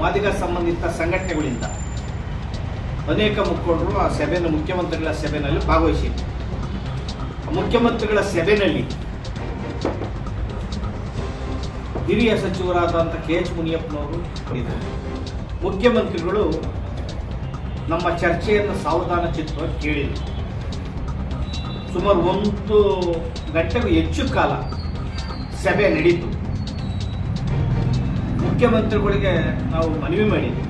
ಮಾದಿಗ ಸಂಬಂಧಿತ ಸಂಘಟನೆಗಳಿಂದ ಅನೇಕ ಮುಖಂಡರು ಆ ಸಭೆಯನ್ನು ಮುಖ್ಯಮಂತ್ರಿಗಳ ಸಭೆಯಲ್ಲಿ ಭಾಗವಹಿಸಿದ್ರು. ಮುಖ್ಯಮಂತ್ರಿಗಳ ಸಭೆಯಲ್ಲಿ ಹಿರಿಯ ಸಚಿವರಾದಂಥ KH ಮುನಿಯಪ್ಪನವರು ಹೇಳಿದರು. ಮುಖ್ಯಮಂತ್ರಿಗಳು ನಮ್ಮ ಚರ್ಚೆಯನ್ನು ಸಾವಧಾನ ಚಿತ್ತವಾಗಿ ಕೇಳಿದರು. ಸುಮಾರು 1 ಗಂಟೆಗೂ ಹೆಚ್ಚು ಕಾಲ ಸಭೆ ನಡೀತು. ಮುಖ್ಯಮಂತ್ರಿಗಳಿಗೆ ನಾವು ಮನವಿ ಮಾಡಿದ್ವಿ,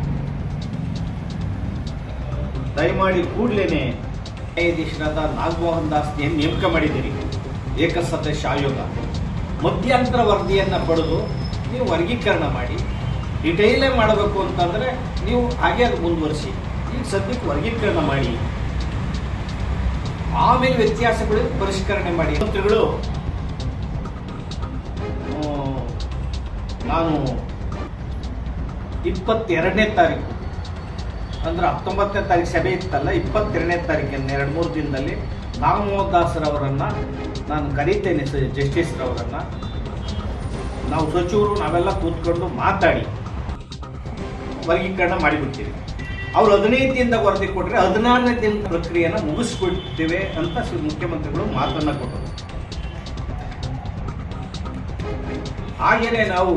ದಯಮಾಡಿ ಕೂಡಲೇ ನ್ಯಾಯಾಧೀಶರಾದ ನಾಗಮೋಹನ್ ದಾಸ್ ನೇಮಕ ಮಾಡಿದ್ದೀರಿ, ಏಕಸದಸ್ಯ ಆಯೋಗ. ಮಧ್ಯಂತರ ವರದಿಯನ್ನು ಪಡೆದು ನೀವು ವರ್ಗೀಕರಣ ಮಾಡಿ, ಡಿಟೈಲೇ ಮಾಡಬೇಕು ಅಂತಂದರೆ ನೀವು ಹಾಗೆ ಅದು ಮುಂದುವರಿಸಿ. ಈಗ ಸದ್ಯಕ್ಕೆ ವರ್ಗೀಕರಣ ಮಾಡಿ, ಆಮೇಲೆ ವ್ಯತ್ಯಾಸಗಳು ಪರಿಷ್ಕರಣೆ ಮಾಡಿ. ಮಂತ್ರಿಗಳು ನಾನು 22ನೇ ತಾರೀಕು ಅಂದ್ರೆ 19ನೇ ತಾರೀಕು ಸಭೆ ಇತ್ತಲ್ಲ, 22ನೇ ತಾರೀಕಿನ 2-3 ದಿನದಲ್ಲಿ ನಾಗಮೋಹನ್ ದಾಸರವರನ್ನು ನಾನು ಕರೀತೇನೆ. ಜಸ್ಟಿಸ್ರವರನ್ನು ನಾವು ಸಚಿವರು ನಾವೆಲ್ಲ ಕೂತ್ಕೊಂಡು ಮಾತಾಡಿ ವರ್ಗೀಕರಣ ಮಾಡಿಬಿಡ್ತೀವಿ. ಅವರು 15 ದಿನದ ವರದಿ ಕೊಟ್ಟರೆ 16ನೇ ದಿನದ ಪ್ರಕ್ರಿಯೆಯನ್ನು ಮುಗಿಸ್ಬಿಡ್ತೇವೆ ಅಂತ ಮುಖ್ಯಮಂತ್ರಿಗಳು ಮಾತನ್ನು ಕೊಟ್ಟರು. ಹಾಗೆಯೇ ನಾವು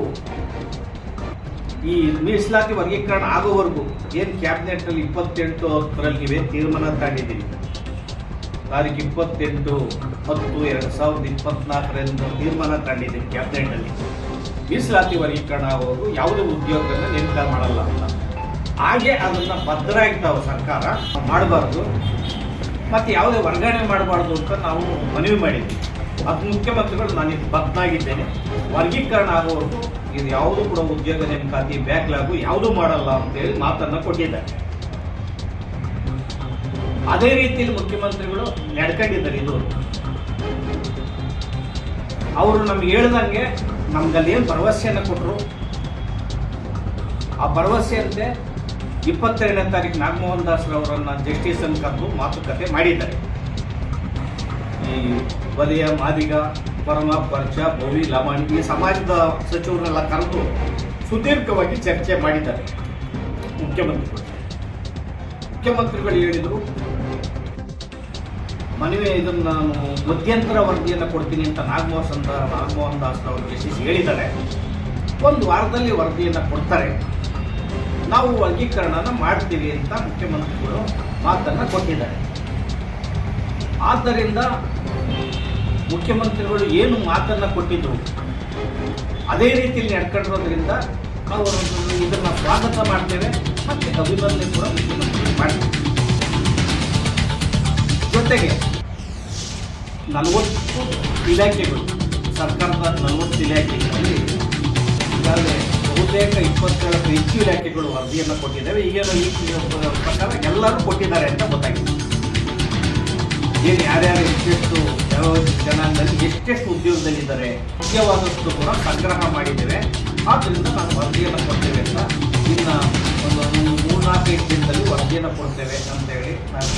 ಈ ಮೀಸಲಾತಿ ವರ್ಗೀಕರಣ ಆಗೋವರೆಗೂ ಏನು ಕ್ಯಾಬಿನೆಟ್ನಲ್ಲಿ 28-10 ತೀರ್ಮಾನ ತಗೊಂಡಿದ್ದೀವಿ. ತಾರೀಕು 28-10-2024 ತೀರ್ಮಾನ ತಗೊಂಡಿದ್ದೀವಿ ಕ್ಯಾಬಿನೆಟ್ನಲ್ಲಿ. ಮೀಸಲಾತಿ ವರ್ಗೀಕರಣ ಆಗೋವರೆಗೂ ಯಾವುದೇ ಉದ್ಯೋಗವನ್ನು ನೇಮಕ ಮಾಡಲ್ಲ ಅಂತ. ಹಾಗೆ ಅದನ್ನು ಭದ್ರಾಗಿ ನಾವು ಸರ್ಕಾರ ಮಾಡಬಾರ್ದು ಮತ್ತು ಯಾವುದೇ ವರ್ಗಾವಣೆ ಮಾಡಬಾರ್ದು ಅಂತ ನಾವು ಮನವಿ ಮಾಡಿದ್ವಿ. ಅದು ಮುಖ್ಯಮಂತ್ರಿಗಳು ನಾನು ಇದು ಬದ್ಧನಾಗಿದ್ದೇನೆ, ವರ್ಗೀಕರಣ ಆಗೋವರೆಗೂ ಇದು ಯಾವುದೂ ಕೂಡ ಉದ್ಯೋಗ ನೇಮಕಾತಿ ಬ್ಯಾಕ್ಲಾಗು ಯಾವುದೂ ಮಾಡಲ್ಲ ಅಂತೇಳಿ ಮಾತನ್ನು ಕೊಟ್ಟಿದ್ದಾರೆ. ಅದೇ ರೀತಿಯಲ್ಲಿ ಮುಖ್ಯಮಂತ್ರಿಗಳು ನಡ್ಕೊಂಡಿದ್ದಾರೆ. ಇದು ಅವರು ನಮ್ಗೆ ಹೇಳ್ದಂಗೆ ನಮ್ಗಲ್ಲಿ ಏನು ಭರವಸೆಯನ್ನು ಕೊಟ್ಟರು, ಆ ಭರವಸೆಯಂತೆ 22ನೇ ತಾರೀಕು ನಾಗಮೋಹನ್ ದಾಸರವರನ್ನು ಜಸ್ಟಿಸ್ ಅನ್ನು ಕರೆದು ಮಾತುಕತೆ ಮಾಡಿದ್ದಾರೆ. ಈ ಬದಿಯ ಮಾದಿಗ, ಪರಮ, ಪರ್ಚ, ಭೋವಿ, ಲಮಾಣಿ ಈ ಸಮಾಜದ ಸಚಿವರನ್ನೆಲ್ಲ ಕರೆದು ಸುದೀರ್ಘವಾಗಿ ಚರ್ಚೆ ಮಾಡಿದ್ದಾರೆ ಮುಖ್ಯಮಂತ್ರಿಗಳು ಹೇಳಿದರು, ಮನವಿ ಇದನ್ನು ನಾನು ಮಧ್ಯಂತರ ವರದಿಯನ್ನು ಕೊಡ್ತೀನಿ ಅಂತ ನಾಗಮೋಹನ್ ದಾಸ್ ಅವರು ಜಸ್ಟಿಸ್ ಹೇಳಿದ್ದಾರೆ. 1 ವಾರದಲ್ಲಿ ವರದಿಯನ್ನು ಕೊಡ್ತಾರೆ, ನಾವು ವರ್ಗೀಕರಣನ ಮಾಡ್ತೀವಿ ಅಂತ ಮುಖ್ಯಮಂತ್ರಿಗಳು ಮಾತನ್ನು ಕೊಟ್ಟಿದ್ದಾರೆ. ಆದ್ದರಿಂದ ಮುಖ್ಯಮಂತ್ರಿಗಳು ಏನು ಮಾತನ್ನು ಕೊಟ್ಟಿದ್ರು ಅದೇ ರೀತಿಯಲ್ಲಿ ನಡ್ಕೊಂಡಿರೋದ್ರಿಂದ ಅವರು ಇದನ್ನು ಸ್ವಾಗತ ಮಾಡ್ತೇವೆ ಮತ್ತು ಅಭಿನಂದನೆ ಕೂಡ ಮುಖ್ಯಮಂತ್ರಿಗಳು ಮಾಡ್ತೀವಿ. ಜೊತೆಗೆ 40 ಇಲಾಖೆಗಳು, ಸರ್ಕಾರದ 40 ಇಲಾಖೆಗಳಲ್ಲಿ ಈಗಾಗಲೇ ಬಹುತೇಕ 27 ಹೆಚ್ಚು ಇಲಾಖೆಗಳು ವರದಿಯನ್ನು ಕೊಟ್ಟಿದ್ದಾವೆ. ಈಗೇನು ಈ ಪ್ರಕಾರ ಎಲ್ಲರೂ ಕೊಟ್ಟಿದ್ದಾರೆ ಅಂತ ಗೊತ್ತಾಗಿದೆ. ಏನು ಯಾರ್ಯಾರು ಎಷ್ಟೆಷ್ಟು ಯಾವ ಜನಾಂಗದಲ್ಲಿ ಎಷ್ಟೆಷ್ಟು ಉದ್ಯೋಗದಲ್ಲಿದ್ದಾರೆ ಮುಖ್ಯವಾದಷ್ಟು ಕೂಡ ಸಂಗ್ರಹ ಮಾಡಿದ್ದೇವೆ. ಆದ್ದರಿಂದ ನಾವು ವರದಿಯನ್ನು ಕೊಡ್ತೇವೆ ಅಂತ ಇನ್ನು ಒಂದು 3-4 ದಿನದಲ್ಲಿ ವರದಿಯನ್ನು ಕೊಡ್ತೇವೆ ಅಂತೇಳಿ ನಾನು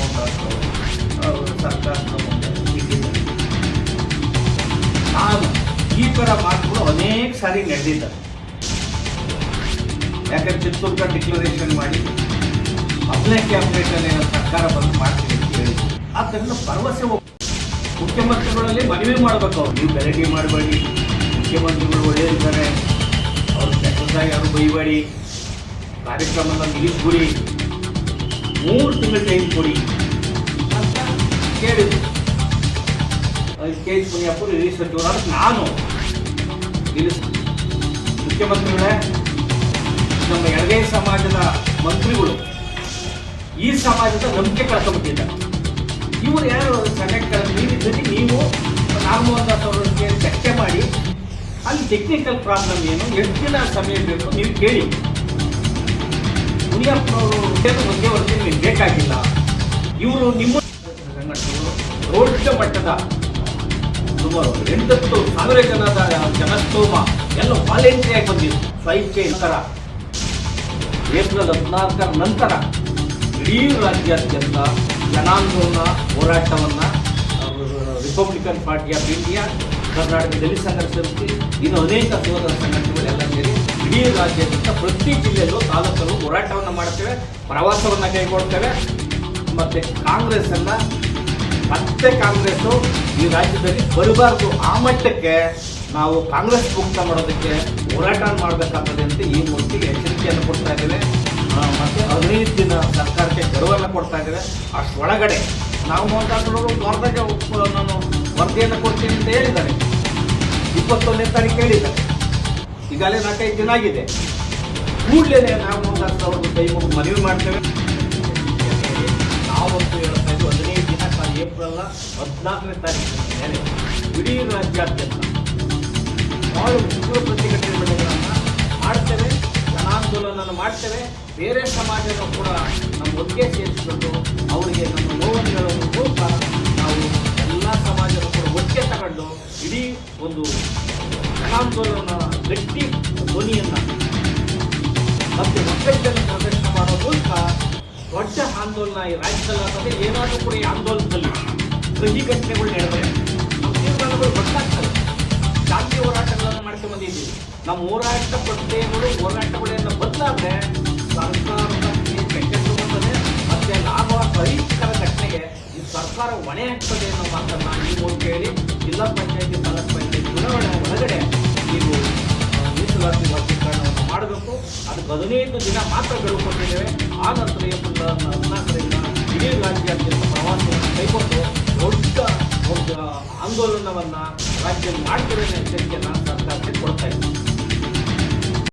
ಸರ್ಕಾರದ ಮುಂದೆ ಇಟ್ಟಿದ್ದೇನೆ. ನಾನು ಈ ಥರ ಮಾತುಗಳು ಅನೇಕ ಸಾರಿ ನಡೆದಿದ್ದಾರೆ. ಯಾಕಂದ್ರೆ ಚಿತ್ರದುರ್ಗ ಡಿಕ್ಲರೇಷನ್ ಮಾಡಿ 10ನೇ ಕ್ಯಾಬಿನೆಟಲ್ಲಿ ಸರ್ಕಾರ ಬಂದು ಮಾಡ್ತೀವಿ ಅಂತ ಹೇಳಿದ್ರು. ಆದ್ದರಿಂದ ಭರವಸೆ ಮುಖ್ಯಮಂತ್ರಿಗಳಲ್ಲಿ ಮನವಿ ಮಾಡಬೇಕು. ಅವ್ರು ನೀವು ಗಲಾಟೆ ಮಾಡಬೇಡಿ, ಮುಖ್ಯಮಂತ್ರಿಗಳು ಒಳ್ಳೆಯದಿದ್ದಾರೆ, ಅವ್ರು ಕೆಟ್ಟದಾಗಿ ಯಾರು ಬೈಬೇಡಿ, ಕಾರ್ಯಕ್ರಮನ ನಿಲ್ಲಿಸ್ಬಿಡಿ, 3 ತಿಂಗಳು ಟೈಮ್ ಕೊಡಿ ಅಂತ ಕೇಳಿದ್ರು. KH ಮುನಿಯಪ್ಪರು ಹಿರಿಯ ಸಚಿವರಾದ ನಾನು ಮುಖ್ಯಮಂತ್ರಿಗಳೇ, ನಮ್ಮ ಎರಡೇ ಸಮಾಜದ ಮಂತ್ರಿಗಳು ಈ ಸಮಾಜದ ನಂಬಿಕೆ ಕಳ್ಕೊಂಡ್ಬಿಟ್ಟಿದ್ದಾರೆ. ಇವರು ಯಾರು ಸೆಲೆಕ್ಟ್ ನೀವಿದ್ದಲ್ಲಿ ನೀವು ನಾಗಮೋಹನ್ ದಾಸ್ ಅವರಿಗೆ ಚರ್ಚೆ ಮಾಡಿ ಅಲ್ಲಿ ಟೆಕ್ನಿಕಲ್ ಪ್ರಾಬ್ಲಮ್ ಏನು, ಎಷ್ಟು ದಿನ ಸಮಯ ಬೇಕು ನೀವು ಕೇಳಿ. ಮುನಿಯಪ್ಪನವರು ಮಧ್ಯವರ್ತಿ ನಿಮಗೆ ಬೇಕಾಗಿಲ್ಲ. ಇವರು ನಿಮ್ಮ ಸಂಘಟನೆಗಳು ದೊಡ್ಡ ಮಟ್ಟದ ಸುಮಾರು 80,000 ಜನದ ಜನಸ್ತೋಮ ಎಲ್ಲ ವಾಲಂಟಿಯಾಗಿ ಬಂದಿತ್ತು. ಸ್ವಇಚ್ಛೆ ನಂತರ ಏಪ್ರಿಲ್ 14 ನಂತರ ಇಡೀ ರಾಜ್ಯಾದ್ಯಂತ ಜನಾಂದೋಲನ ಹೋರಾಟವನ್ನು Republican Party of India Karnataka Dalit Sangharsha Samiti, ಇನ್ನು ಅನೇಕ ಸೋದರ ಸಂಘಟನೆಗಳೆಲ್ಲ ಸೇರಿ ಇಡೀ ರಾಜ್ಯಾದ್ಯಂತ ಪ್ರತಿ ಜಿಲ್ಲೆಯಲ್ಲೂ ತಾಲೂಕಲ್ಲೂ ಹೋರಾಟವನ್ನು ಮಾಡ್ತೇವೆ, ಪ್ರವಾಸವನ್ನು ಕೈಗೊಳ್ತೇವೆ. ಮತ್ತು ಕಾಂಗ್ರೆಸ್ಸನ್ನು ಕಾಂಗ್ರೆಸ್ಸು ಈ ರಾಜ್ಯದಲ್ಲಿ ಬರಬಾರ್ದು, ಆ ಮಟ್ಟಕ್ಕೆ ನಾವು ಕಾಂಗ್ರೆಸ್ ಮುಕ್ತ ಮಾಡೋದಕ್ಕೆ ಹೋರಾಟ ಮಾಡಬೇಕಾಗ್ತದೆ ಅಂತ ಈ ಮೂರ್ತಿಗೆ ಎಚ್ಚರಿಕೆಯನ್ನು ಕೊಡ್ತಾ ಇದ್ದೇವೆ. ಮತ್ತು 15 ದಿನ ಸರ್ಕಾರಕ್ಕೆ ಗಡುವನ್ನು ಕೊಡ್ತಾ ಇದ್ದೇವೆ. ಅಷ್ಟೊಳಗಡೆ ನಾವು ಮಾತಾಡೋರು ವಾರದಾಗ ನಾನು ವರದಿಯನ್ನು ಕೊಡ್ತೀನಿ ಅಂತ ಹೇಳಿದ್ದಾರೆ. 21ನೇ ತಾರೀಕು ಹೇಳಿದ್ದಾರೆ. ಈಗಾಗಲೇ 4-5 ದಿನ ಆಗಿದೆ. ಕೂಡಲೇ ನಾವು ಅವ್ರಿಗೆ ಕೈ ಮುಗಿದು ಮನವಿ ಮಾಡ್ತೇವೆ. ನಾವಂತೂ ಹೇಳ್ತಾ ಇದ್ವಿ 15 ದಿನ ಏಪ್ರಿಲ್ 14ನೇ ತಾರೀಕಿನ ಮೇಲೆ ಇಡೀ ರಾಜ್ಯಾದ್ಯಂತ ಭಾಳ ಉಗ್ರ ಪ್ರತಿಭಟನೆಗಳನ್ನು ಮಾಡ್ತೇವೆ, ಜನಾಂದೋಲನ ಮಾಡ್ತೇವೆ. ಬೇರೆ ಸಮಾಜನೂ ಕೂಡ ನಮ್ಮ ಒಟ್ಟಿಗೆ ಸೇರಿಸಿಕೊಂಡು ಅವರಿಗೆ ನಮ್ಮ ನೋವನ್ನು ಹೇಳೋದ್ರ ಮೂಲಕ ನಾವು ಎಲ್ಲ ಸಮಾಜನೂ ಕೂಡ ಒಟ್ಟಿಗೆ ತಗೊಂಡು ಇಡೀ ಒಂದು ಜನಾಂದೋಲನ ಗಟ್ಟಿ ಧ್ವನಿಯನ್ನು ಮತ್ತು ಒಕ್ಕಟ್ಟನ್ನು ಪ್ರದರ್ಶನ ಮಾಡೋ ಮೂಲಕ ದೊಡ್ಡ ಆಂದೋಲನ ಈ ರಾಜ್ಯದಲ್ಲಿ ಆಗ್ತದೆ. ಏನಾದರೂ ಕೂಡ ಈ ಆಂದೋಲನದಲ್ಲಿ ಕಹಿ ಘಟನೆಗಳು ನಡೆದರೆ ನಮ್ಮ ತೀರ್ಮಾನಗಳು ಗೊತ್ತಾಗ್ತವೆ. ಶಾಂತಿ ಹೋರಾಟಗಳನ್ನು ಮಾಡ್ಕೊಂಡು ಬಂದಿದ್ದೀವಿ. ನಮ್ಮ ಹೋರಾಟ ಪ್ರತ್ಯಯಗಳು ಹೋರಾಟಗಳೆಲ್ಲ ಬದಲಾದರೆ ಸರ್ಕಾರದ ಕೆಟ್ಟದ್ದು ಬರ್ತದೆ ಮತ್ತು ಲಾಭ ಅಹಿತಕರ ಘಟನೆಗೆ ಈ ಸರ್ಕಾರ ಹೊಣೆ ಹಾಕ್ತದೆ ಅನ್ನೋ ಮಾತನ್ನು ಈ ಮೂಲಕ ಹೇಳಿ ಜಿಲ್ಲಾ ಪಂಚಾಯತಿ ತಾಲೂಕು ಪಂಚಾಯತಿ ಚುನಾವಣೆ ಒಳಗಡೆ ನೀವು ಮೀಸಲಾತಿ ವರ್ಗೀಕರಣವನ್ನು ಮಾಡಬೇಕು. ಅದಕ್ಕೆ 15 ದಿನ ಮಾತ್ರ ಗಡುವು ಕೊಟ್ಟಿದ್ದೇವೆ. ಆ ನಂತರ ಏಪ್ರಿಲ್ 14ರಿಂದ ಇಡೀ ರಾಜ್ಯಾದ್ಯಂತ ಪ್ರವಾಸವನ್ನು ಕೈಗೊಂಡು ದೊಡ್ಡ ಒಂದು ಆಂದೋಲನವನ್ನು ರಾಜ್ಯದಲ್ಲಿ ಮಾಡ್ತಿರೋ ಎಚ್ಚರಿಕೆಯನ್ನು ಸರ್ಕಾರಕ್ಕೆ ಕೊಡ್ತಾ ಇದ್ದೀವಿ.